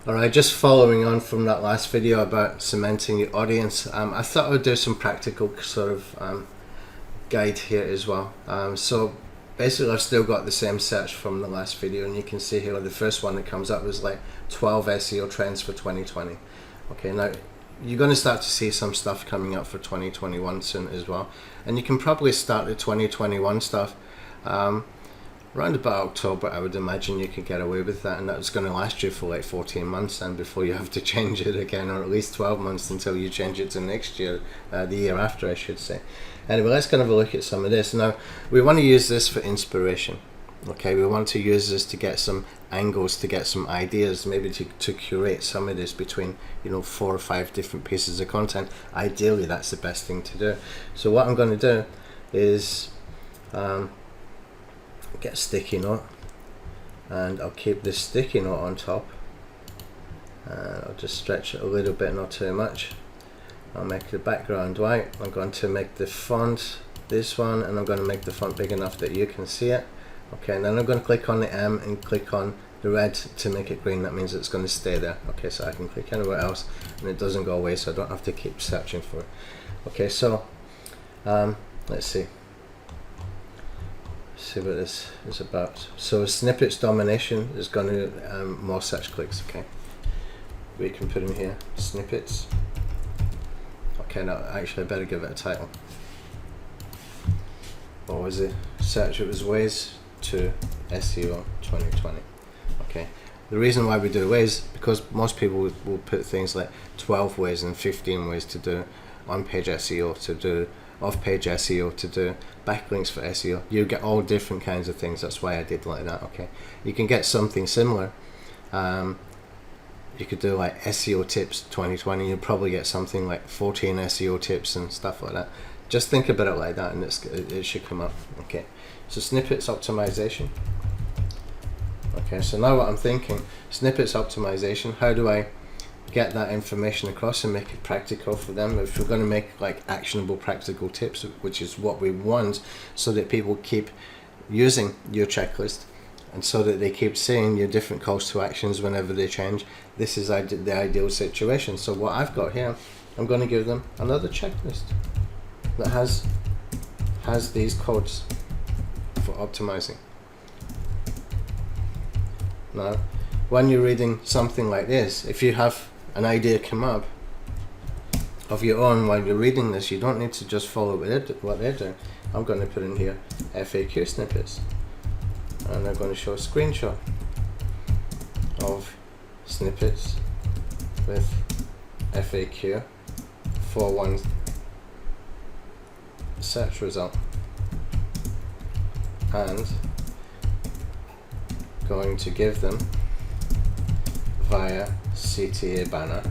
Alright, just following on from that last video about cementing your audience, I thought I would do some practical sort of guide here as well. So basically I've still got the same search from the last video, and you can see here the first one that comes up was like 12 SEO trends for 2020. Okay, now you're going to start to see some stuff coming up for 2021 soon as well, and you can probably start the 2021 stuff around about October. I would imagine you could get away with that, and that's going to last you for like 14 months and before you have to change it again, or at least 12 months until you change it to next year, the year after I should say. Anyway, let's kind of have a look at some of this. Now we want to use this for inspiration. Okay, we want to use this to get some angles, to get some ideas, maybe to curate some of this between 4 or 5 different pieces of content. Ideally that's the best thing to do. So what I'm going to do is get a sticky note, and I'll keep this sticky note on top, and I'll just stretch it a little bit, not too much. I'll make the background white. I'm going to make the font this one, and I'm going to make the font big enough that you can see it. Okay, and then I'm going to click on the M and click on the red to make it green. That means it's going to stay there. Okay, so I can click anywhere else and it doesn't go away, so I don't have to keep searching for it. Okay, so let's see what this is about. So snippets domination is going to more search clicks. Okay, we can put in here snippets. Okay, now actually I better give it a title. What was it? Search. It was ways to SEO 2020. Okay, the reason why we do ways, because most people will put things like 12 ways and 15 ways to do on-page SEO, to do off-page SEO, to do backlinks for SEO. You get all different kinds of things. That's why I did like that. Okay, you can get something similar. You could do like SEO tips 2020. You'll probably get something like 14 SEO tips and stuff like that. Just think about it like that, and it should come up. Okay, so snippets optimization. Okay, so now what I'm thinking, snippets optimization, how do I get that information across and make it practical for them? If we're going to make like actionable practical tips, which is what we want, so that people keep using your checklist and so that they keep seeing your different calls to actions whenever they change, this is the ideal situation. So what I've got here, I'm going to give them another checklist that has these codes for optimizing. Now when you're reading something like this, if you have an idea come up of your own while you're reading this, you don't need to just follow what they're doing. I'm going to put in here FAQ snippets, and I'm going to show a screenshot of snippets with FAQ for one search result, and going to give them via CTA banner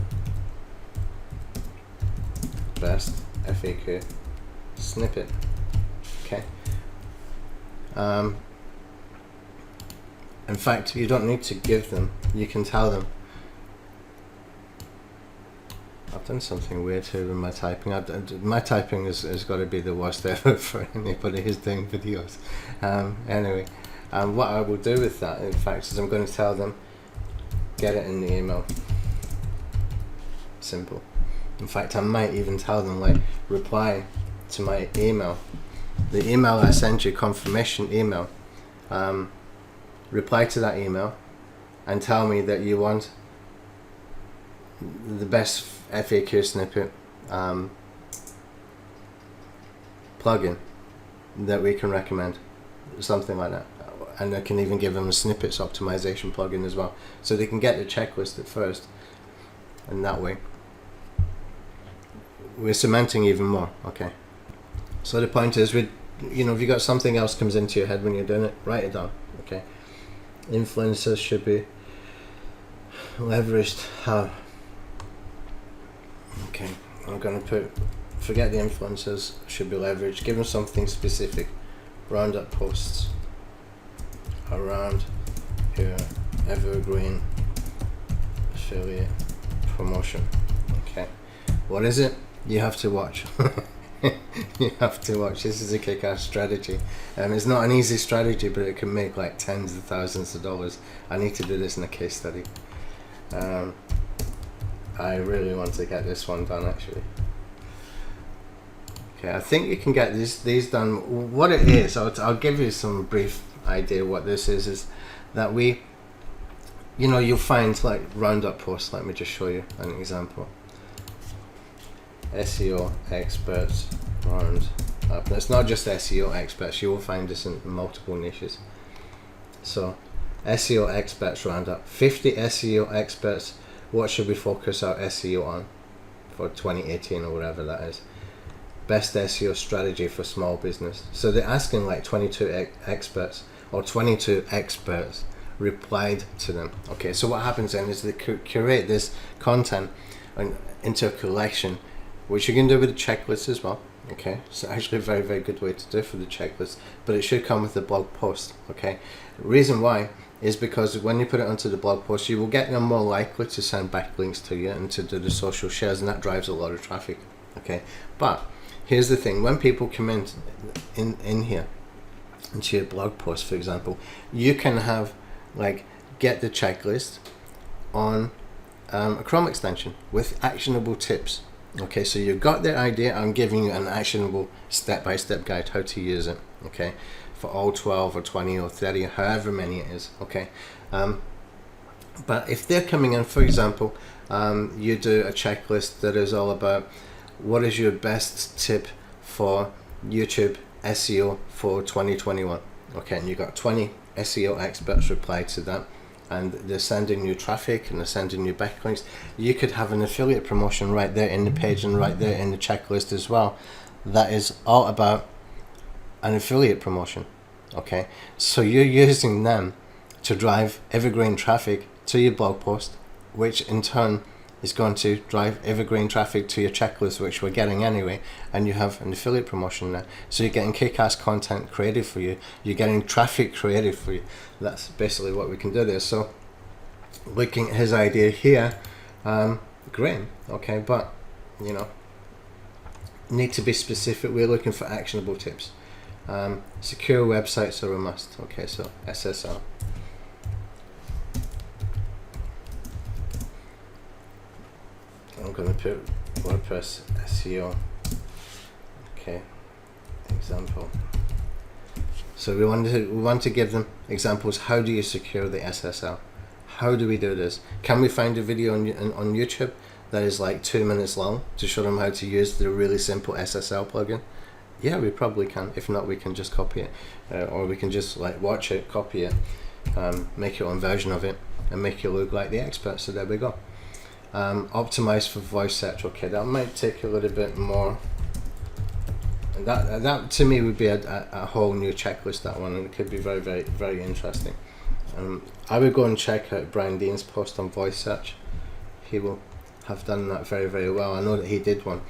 best FAQ snippet. Okay. In fact, you don't need to give them, you can tell them. I've done something weird here with my typing. My typing has got to be the worst ever for anybody who's doing videos. Anyway, what I will do with that, in fact, is I'm going to tell them, get it in the email. Simple. In fact, I might even tell them, like, reply to my email. The email I send you, confirmation email, reply to that email and tell me that you want the best FAQ snippet plugin that we can recommend, something like that. And I can even give them a snippets optimization plugin as well, so they can get the checklist at first, and that way we're cementing even more. Okay, so the point is, if you got something else comes into your head when you're doing it, write it down. Okay, influencers should be leveraged how? Okay, I'm going to forget the influencers should be leveraged, give them something specific. Roundup posts around your evergreen affiliate promotion. Okay, what is it? You have to watch. You have to watch. This is a kick-ass strategy, and it's not an easy strategy, but it can make like tens of thousands of dollars. I need to do this in a case study. I really want to get this one done actually. Okay, I think you can get these done. What it is, I'll give you some brief idea what this is that we, you'll find like roundup posts. Let me just show you an example. SEO experts round up. And it's not just SEO experts, you will find this in multiple niches. So SEO experts roundup, 50 SEO experts, what should we focus our SEO on for 2018 or whatever that is. Best SEO strategy for small business. So they're asking like 22 experts, or 22 experts replied to them. Okay, so what happens then is they curate this content into a collection, which you can do with a checklist as well. Okay, so actually a very, very good way to do for the checklist, but it should come with the blog post. Okay, the reason why is because when you put it onto the blog post, you will get them more likely to send backlinks to you and to do the social shares, and that drives a lot of traffic. Okay, but here's the thing: when people come in here into your blog post, for example, you can have get the checklist on a Chrome extension with actionable tips. Okay, so you've got the idea. I'm giving you an actionable step-by-step guide how to use it. Okay, for all 12 or 20 or 30, however many it is. Okay, but if they're coming in, for example, you do a checklist that is all about what is your best tip for YouTube SEO for 2021. Okay, and you got 20 SEO experts reply to that, and they're sending you traffic and they're sending you backlinks. You could have an affiliate promotion right there in the page and right there in the checklist as well. That is all about an affiliate promotion. Okay, so you're using them to drive evergreen traffic to your blog post, which in turn is going to drive evergreen traffic to your checklist, which we're getting anyway, and you have an affiliate promotion there. So you're getting kick-ass content created for you, you're getting traffic created for you. That's basically what we can do there. So looking at his idea here, great, okay, but need to be specific. We're looking for actionable tips. Secure websites are a must. Okay, so SSL. I'm going to put WordPress SEO. Okay, example. So we want to give them examples. How do you secure the SSL? How do we do this? Can we find a video on YouTube that is like 2 minutes long to show them how to use the really simple SSL plugin? Yeah, we probably can. If not, we can just copy it, or we can just watch it, copy it, make your own version of it, and make it look like the expert. So there we go. Optimize for voice search. Okay, that might take a little bit more. And that to me would be a whole new checklist, that one, and it could be very, very, very interesting. I would go and check out Brian Dean's post on voice search. He will have done that very, very well. I know that he did one,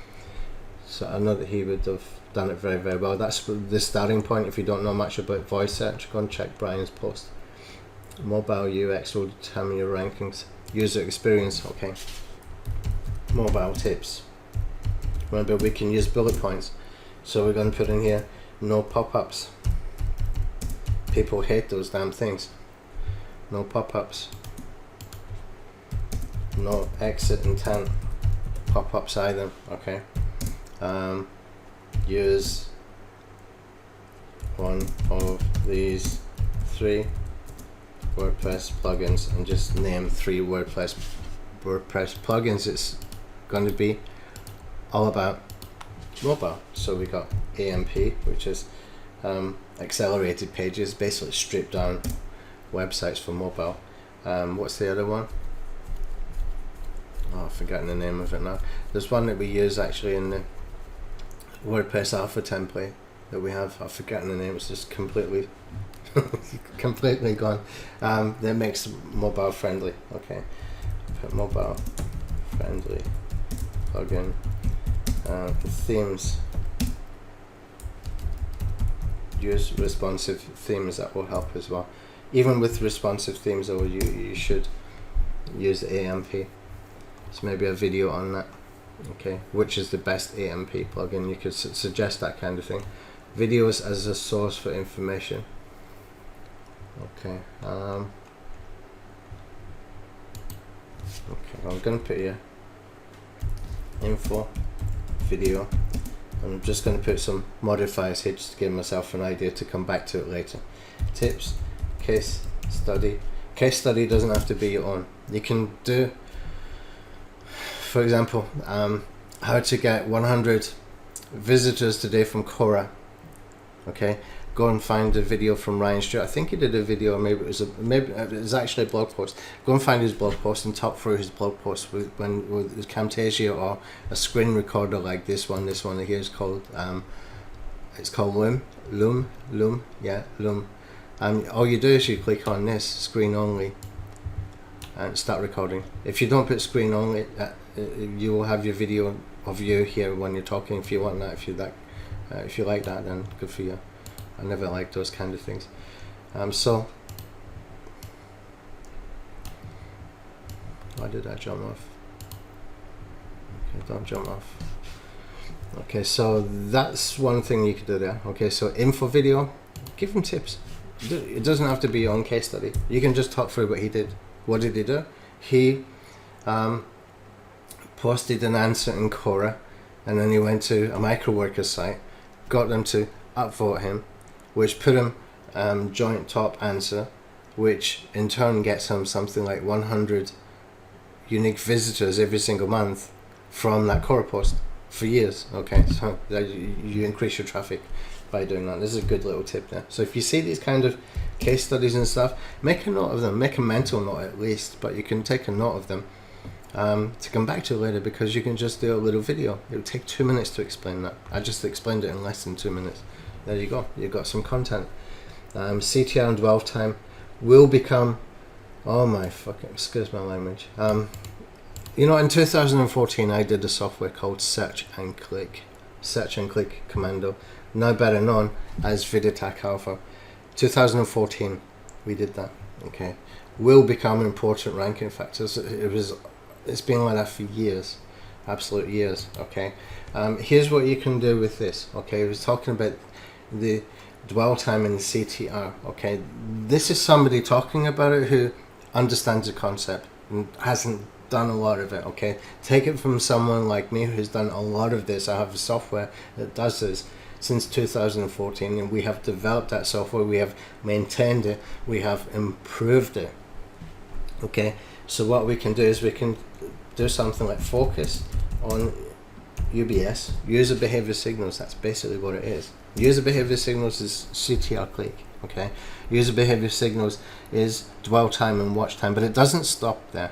so I know that he would have done it very, very well. That's the starting point. If you don't know much about voice search, go and check Brian's post. Mobile UX will determine your rankings. User experience. Okay, mobile tips. Remember, we can use bullet points, so we're going to put in here no pop-ups. People hate those damn things. No pop-ups. No exit intent pop-ups either. Okay, use one of these 3 WordPress plugins, and just name 3 WordPress plugins. It's going to be all about mobile. So we got AMP, which is accelerated pages, basically stripped down websites for mobile. What's the other one? Oh, I've forgotten the name of it now. There's one that we use actually in the WordPress alpha template that we have. I've forgotten the name. It's just completely completely gone. That makes mobile friendly. Okay, put mobile friendly plugin. Themes. Use responsive themes. That will help as well. Even with responsive themes, though, you should use AMP. So maybe a video on that. Okay, which is the best AMP plugin? You could suggest that kind of thing. Videos as a source for information. Okay, I'm going to put here info video. I'm just going to put some modifiers here just to give myself an idea to come back to it later. Tips, case study. Case study doesn't have to be your own. You can do, for example, how to get 100 visitors today from Curate. Okay, go and find a video from Ryan Stewart. I think he did a video, or maybe it was actually a blog post. Go and find his blog post and talk through his blog post with Camtasia or a screen recorder like this one. This one here is called it's called Loom. All you do is you click on this screen only and start recording. If you don't put screen only, you will have your video of you here when you're talking. If you want that, if you like that, then good for you. I never like those kind of things. So why did I jump off? Okay, don't jump off. Okay, so that's one thing you could do there. Okay, so info video, give them tips. It doesn't have to be your own case study. You can just talk through what he did. What did he do? He posted an answer in Curate, and then he went to a microworker site, got them to upvote him, which put him joint top answer, which in turn gets him something like 100 unique visitors every single month from that Curate post for years. Okay, so you increase your traffic by doing that. This is a good little tip there. So if you see these kind of case studies and stuff, make a note of them, make a mental note at least, but you can take a note of them to come back to later, because you can just do a little video. It will take 2 minutes to explain that. I just explained it in less than 2 minutes. There you go, you've got some content. CTR and dwell time will become, oh my fucking, excuse my language. You know, in 2014 I did a software called Search and Click Commando, now better known as VidAttack Alpha. 2014 we did that. Okay, will become important ranking factors. It's been like that for years, absolute years. Okay, here's what you can do with this. Okay, I was talking about the dwell time in the CTR. Okay, this is somebody talking about it who understands the concept and hasn't done a lot of it. Okay, take it from someone like me who's done a lot of this. I have a software that does this since 2014, and we have developed that software, we have maintained it, we have improved it. Okay, so what we can do is we can do something like focus on UBS, user behavior signals. That's basically what it is. User behavior signals is CTR click. Okay, user behavior signals is dwell time and watch time, but it doesn't stop there.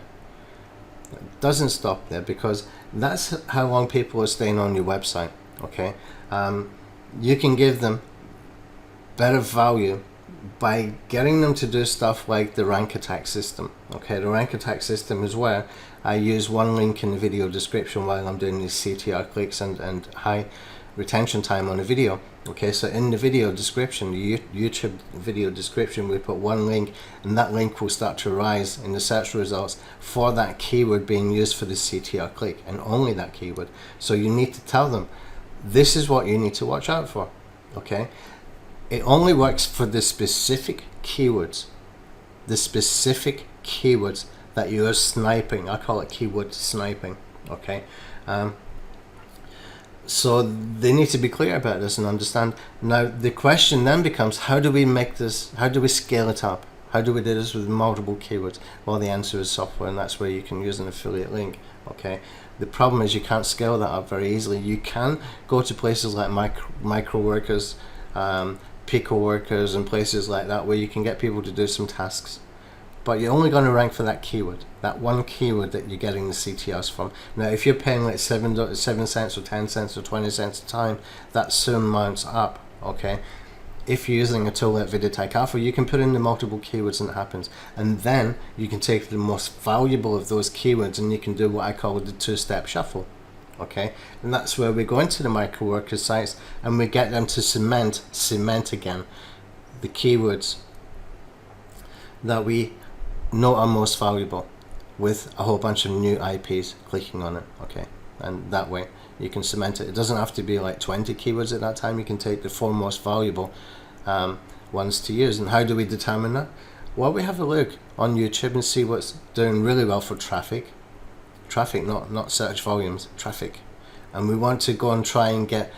It doesn't stop there, because that's how long people are staying on your website. Okay, you can give them better value by getting them to do stuff like the rank attack system. Okay, the rank attack system is where I use one link in the video description while I'm doing these CTR clicks and high retention time on a video. Okay, so in the video description, the YouTube video description, we put one link, and that link will start to rise in the search results for that keyword being used for the CTR click, and only that keyword. So you need to tell them, this is what you need to watch out for. Okay, it only works for the specific keywords that you are sniping. I call it keyword sniping. Okay, so they need to be clear about this and understand. Now the question then becomes, how do we make this, how do we scale it up? How do we do this with multiple keywords? Well, the answer is software, and that's where you can use an affiliate link. Okay, the problem is you can't scale that up very easily. You can go to places like micro workers, pico workers, and places like that where you can get people to do some tasks, but you're only going to rank for that keyword, that one keyword that you're getting the CTRs from. Now if you're paying like 7 cents or 10 cents or 20 cents a time, that soon mounts up. Okay, if you're using a tool like VidAttack Alpha, you can put in the multiple keywords and it happens, and then you can take the most valuable of those keywords and you can do what I call the two-step shuffle. Okay, and that's where we go into the micro worker sites and we get them to cement again the keywords that we know are most valuable with a whole bunch of new IPs clicking on it. Okay, and that way you can cement it. It doesn't have to be like 20 keywords at that time. You can take the 4 most valuable ones to use. And how do we determine that? Well, we have a look on YouTube and see what's doing really well for traffic. traffic, not search volumes, traffic. And we want to go and try and get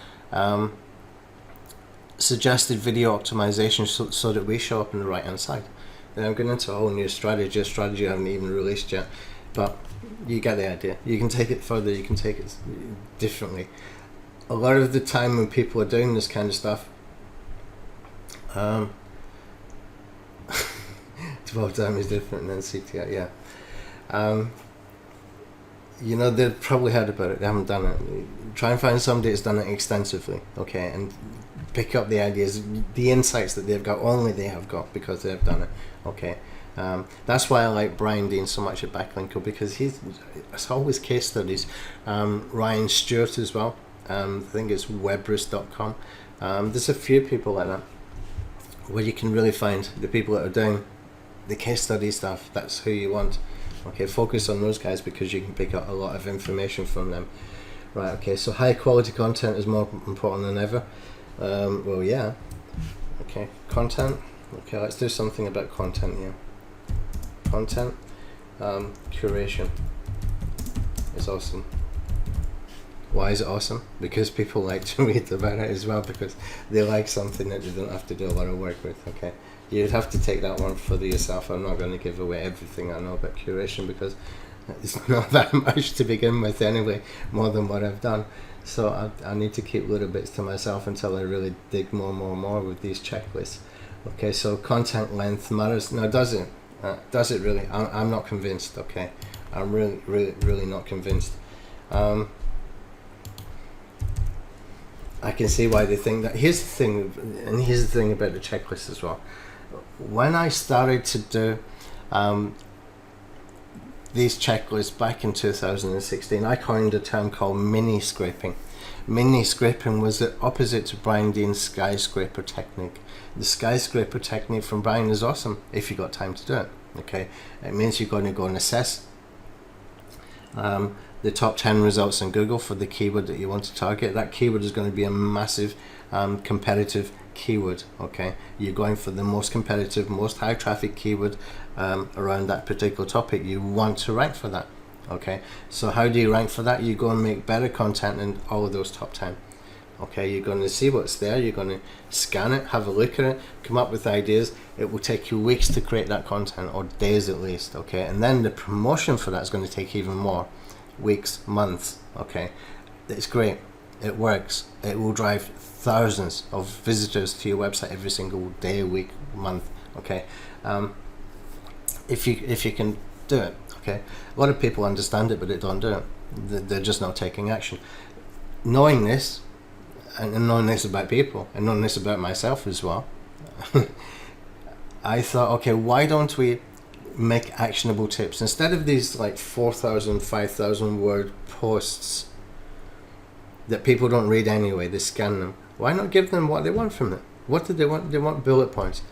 suggested video optimization so that we show up on the right hand side. And I'm going into a whole new strategy I haven't even released yet, but you get the idea. You can take it further, you can take it differently. A lot of the time when people are doing this kind of stuff, 12 time is different than CTI, yeah. You know, they've probably heard about it, they haven't done it. Try and find somebody that's done it extensively, okay, and pick up the ideas, the insights that they've got, only they have got because they've done it, okay. That's why I like Brian Dean so much at Backlinko, because it's always case studies. Ryan Stewart as well, I think it's webrus.com. There's a few people like that where you can really find the people that are doing the case study stuff. That's who you want. Okay, focus on those guys because you can pick up a lot of information from them. Right, okay, so high quality content is more important than ever. Well, yeah. Okay, content. Okay, let's do something about content here. Content, curation is awesome. Why is it awesome? Because people like to read about it as well, because they like something that they don't have to do a lot of work with, okay? You'd have to take that one further yourself. I'm not going to give away everything I know about curation because it's not that much to begin with anyway, more than what I've done. So I need to keep little bits to myself until I really dig more with these checklists. Okay, so content length matters. No, does it? Does it really? I'm not convinced, okay? I'm really not convinced. I can see why they think that. Here's the thing, and here's the thing about the checklist as well. When I started to do these checklists back in 2016, I coined a term called mini scraping. Mini scraping was the opposite to Brian Dean's skyscraper technique. The skyscraper technique from Brian is awesome if you got time to do it. Okay, it means you're going to go and assess the top 10 results in Google for the keyword that you want to target. That keyword is going to be a massive competitive keyword. Okay, you're going for the most competitive, most high traffic keyword around that particular topic. You want to rank for that. Okay, so how do you rank for that? You go and make better content than all of those top 10. Okay, you're going to see what's there, you're going to scan it, have a look at it, come up with ideas. It will take you weeks to create that content, or days at least. Okay, and then the promotion for that is going to take even more, weeks, months. Okay, it's great, it works, it will drive thousands of visitors to your website every single day, week, month. Okay, if you can do it. Okay, a lot of people understand it but they don't do it. They're just not taking action. Knowing this, and knowing this about people, and knowing this about myself as well, I thought, okay, why don't we make actionable tips instead of these like 4,000, 5,000 word posts that people don't read anyway, they scan them. Why not give them what they want from it? What do they want? They want bullet points.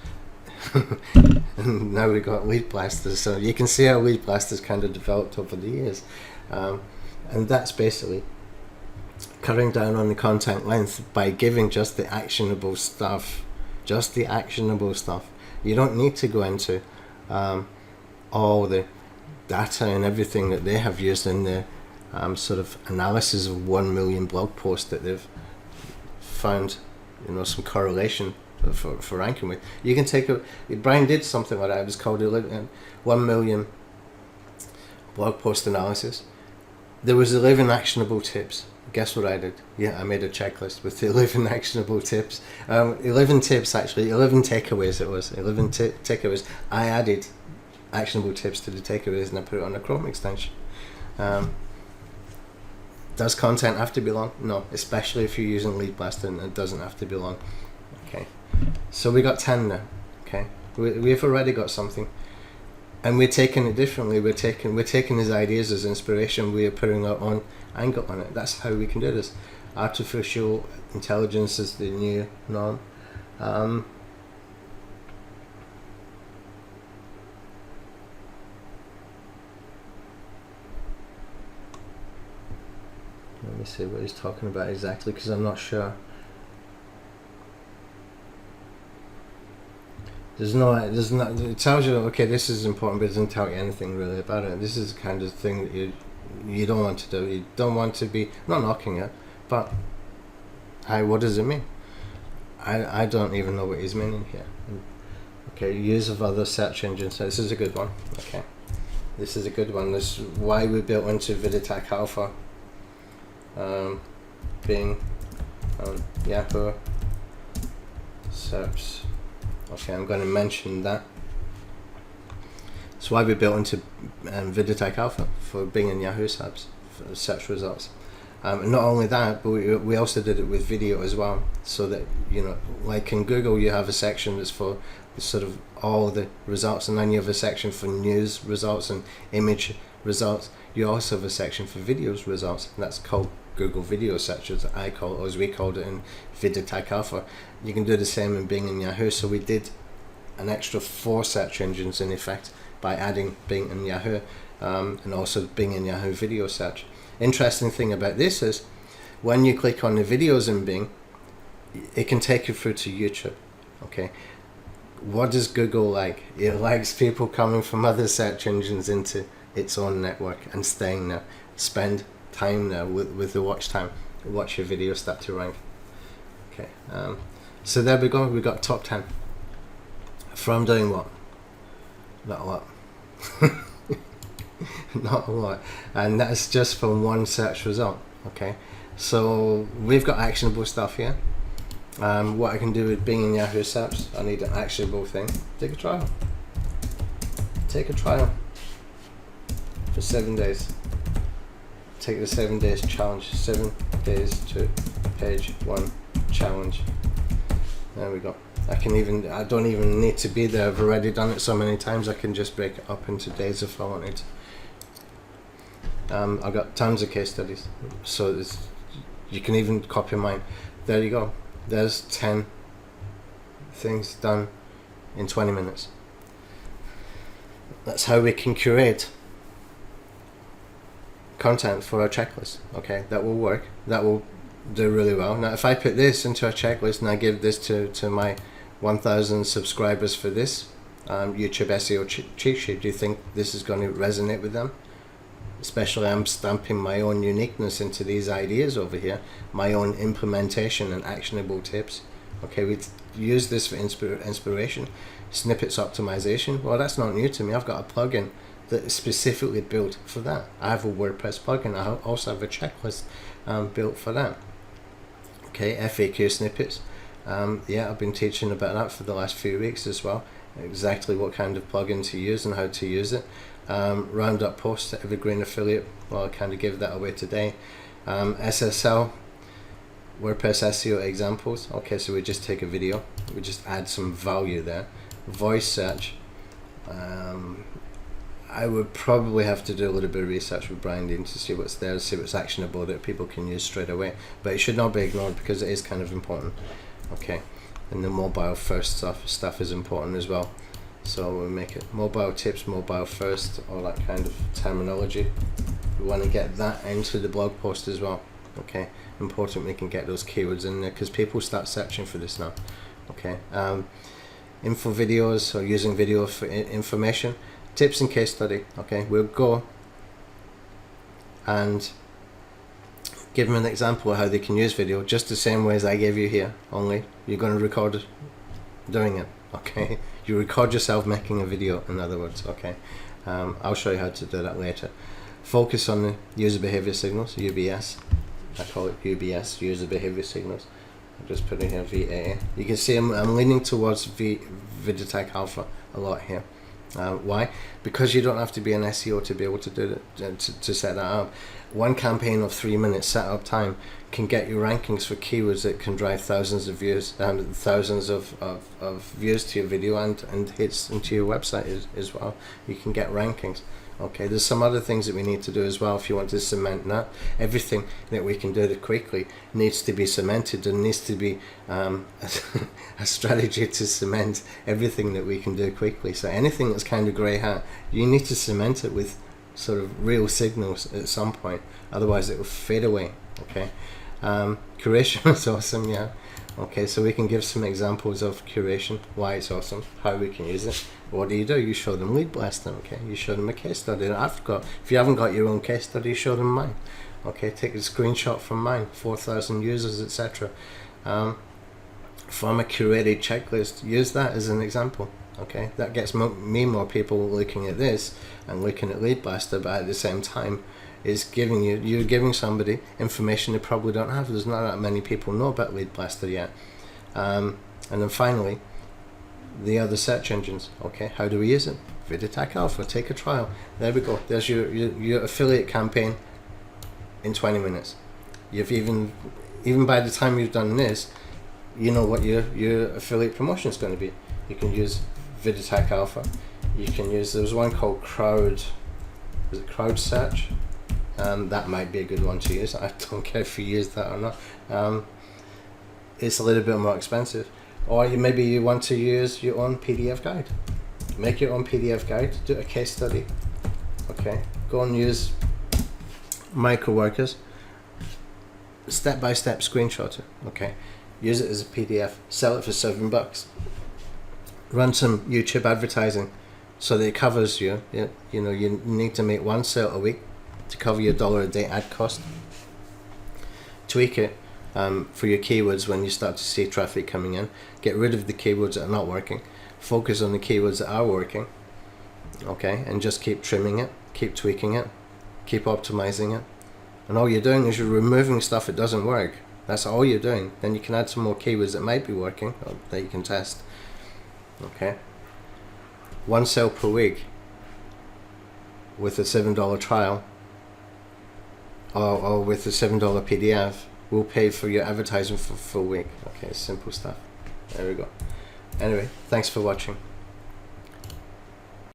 And now we've got lead blasters, so you can see how lead blasters kind of developed over the years, and that's basically cutting down on the content length by giving just the actionable stuff. Just the actionable stuff. You don't need to go into all the data and everything that they have used in the sort of analysis of 1 million blog posts that they've found, you know, some correlation for ranking with. You can take Brian did something like that. It was called 1 million blog post analysis. There was 11 actionable tips. Guess what I did? Yeah, I made a checklist with 11 actionable tips. 11 tips actually, 11 takeaways it was. 11 takeaways. I added actionable tips to the takeaways and I put it on a Chrome extension. Does content have to be long? No, especially if you're using Lead Blaster, and it doesn't have to be long. Okay, so we got 10 now. Okay, we've already got something, and we're taking it differently. We're taking his ideas as inspiration. We are putting our own angle on it. That's how we can do this. Artificial intelligence is the new norm. Let me see what he's talking about exactly, because I'm not sure. It tells you, okay, this is important, but it doesn't tell you anything really about it. This is the kind of thing that you don't want to do. You don't want to be, not knocking it, but what does it mean? I don't even know what he's meaning here. Okay, use of other search engines. So this is a good one. Okay, this is a good one. This is why we built into VidAttack Alpha. Bing, Yahoo, search. Okay, I'm going to mention that. That's why we built into VidAttack Alpha for Bing and Yahoo search results. And not only that, but we also did it with video as well, so that, you know, like in Google you have a section that's for sort of all the results, and then you have a section for news results and image results. You also have a section for videos results, and that's called Google Video Search, as I call it, or as we called it in VidAttack Alpha. You can do the same in Bing and Yahoo, so we did an extra 4 search engines in effect by adding Bing and Yahoo, and also Bing and Yahoo Video Search. Interesting thing about this is when you click on the videos in Bing, it can take you through to YouTube. Okay, what does Google like? It likes people coming from other search engines into its own network and staying there. Spend time there with the watch time. Watch your videos start to rank. Okay, so there we go. We got top 10 from doing what? Not a lot. Not a lot, and that's just from one search result. Okay, so we've got actionable stuff here. What I can do with Bing and Yahoo search, I need an actionable thing. Take a trial. Take a trial for 7 days. Take the 7 days challenge. 7 days to page 1 challenge. There we go. I don't even need to be there. I've already done it so many times. I can just break it up into days if I wanted. I've got tons of case studies, so you can even copy mine. There you go. There's 10 things done in 20 minutes. That's how we can curate content for our checklist. Okay, that will work. That will do really well. Now, if I put this into a checklist and I give this to my 1,000 subscribers for this YouTube SEO cheat sheet, do you think this is going to resonate with them? Especially, I'm stamping my own uniqueness into these ideas over here, my own implementation and actionable tips. Okay, we use this for inspiration. Snippets optimization, well, that's not new to me. I've got a plugin that is specifically built for that. I have a WordPress plugin. I also have a checklist built for that. Okay, FAQ snippets. Yeah, I've been teaching about that for the last few weeks as well. Exactly what kind of plugin to use and how to use it. Roundup posts, evergreen affiliate. Well, I kind of gave that away today. SSL, WordPress SEO examples. Okay, so we just take a video, we just add some value there. Voice search. I would probably have to do a little bit of research with Brian Dean to see what's there, see what's actionable that people can use straight away. But it should not be ignored because it is kind of important. Okay, and the mobile first stuff is important as well. So we'll make it mobile tips, mobile first, all that kind of terminology. We want to get that into the blog post as well. Okay, important we can get those keywords in there because people start searching for this now. Okay, info videos or using video for information, tips and case study. Okay, we'll go and give them an example of how they can use video, just the same way as I gave you here, only you're going to record doing it. Okay, you record yourself making a video, in other words. Okay, I'll show you how to do that later. Focus on the user behavior signals, UBS. I call it UBS, user behavior signals. I'm just putting here VAA. You can see I'm leaning towards VidAttack Alpha a lot here. Why? Because you don't have to be an SEO to be able to do that, to set that up. One campaign of 3 minutes setup time can get you rankings for keywords that can drive thousands of views, thousands of views to your video and hits into your website as well. You can get rankings. Okay, there's some other things that we need to do as well if you want to cement that. Everything that we can do quickly needs to be cemented. There needs to be a strategy to cement everything that we can do quickly. So anything that's kind of grey hat, you need to cement it with sort of real signals at some point. Otherwise it will fade away. Okay, Curation is awesome, yeah. Okay, so we can give some examples of curation, why it's awesome, how we can use it. What do? You show them Lead Blaster, okay? You show them a case study. If you haven't got your own case study, show them mine. Okay, take a screenshot from mine, 4,000 users, etc. From a curated checklist, use that as an example. Okay, that gets me more people looking at this and looking at Lead Blaster, but at the same time, is you're giving somebody information they probably don't have. There's not that many people know about Lead Blaster yet. And then finally, the other search engines. Okay, how do we use it? VidAttack Alpha, take a trial. There we go. There's your affiliate campaign in 20 minutes. You've even by the time you've done this, you know what your affiliate promotion is going to be. You can use VidAttack Alpha. You can use, there's one called Crowd Search. That might be a good one to use. I don't care if you use that or not. It's a little bit more expensive. Or maybe you want to use your own PDF guide. Make your own PDF guide, do a case study. Okay, go and use microworkers, step-by-step screenshot it. Okay, use it as a PDF, sell it for $7. Run some YouTube advertising so that it covers you. You know, you need to make one sale a week to cover your $1 a day ad cost. Tweak it for your keywords when you start to see traffic coming in. Get rid of the keywords that are not working. Focus on the keywords that are working. Okay, and just keep trimming it, keep tweaking it, keep optimizing it. And all you're doing is you're removing stuff that doesn't work. That's all you're doing. Then you can add some more keywords that might be working, or that you can test. Okay, one sale per week with a $7 trial, or with a $7 PDF will pay for your advertising for a full week. Okay, simple stuff. There we go. Anyway, thanks for watching.